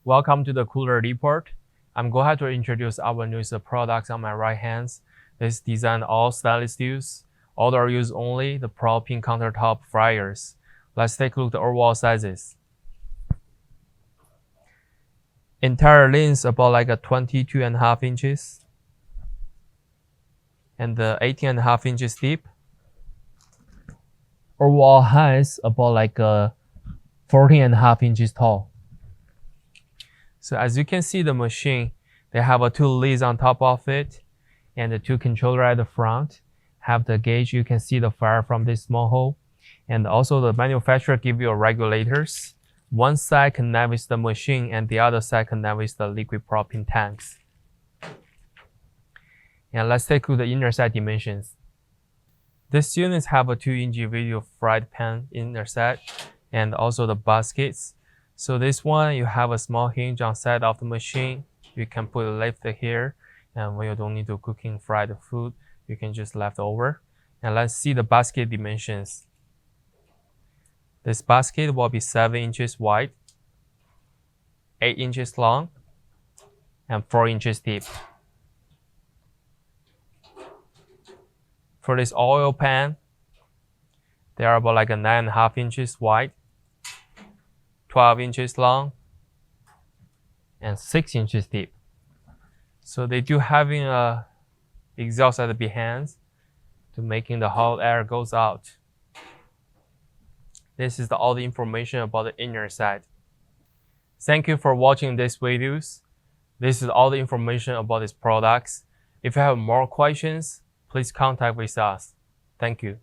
Welcome to the Cooler Report. I'm going to introduce our newest products on my right hand. This is designed all stainless steels, outdoor use only, the Propane countertop fryers. Let's take a look at the overall sizes. Entire length about like a 22.5 inches and 18.5 inches deep. Overall height about like 14.5 inches tall. So as you can see, the machine, they have two lids on top of it and the two controllers at the front. Have the gauge, you can see the fire from this small hole. And also the manufacturer give you regulators. One side connect with the machine and the other side connect with the liquid propane tanks. And let's take a look at the inner side dimensions. This unit have a 2 individual fried pan inner side and also the baskets. So this one, you have a small hinge on side of the machine. You can put it left here, and when you don't need to cooking fry the food, you can just left over. And let's see the basket dimensions. This basket will be 7 inches wide, 8 inches long, and 4 inches deep. For this oil pan, they are about like a 9.5 inches wide, 12 inches long, and 6 inches deep. So they do having a exhaust at the behind to making the hot air goes out. This is all the information about the inner side. Thank you for watching these videos. This is all the information about these products. If you have more questions, please contact with us. Thank you.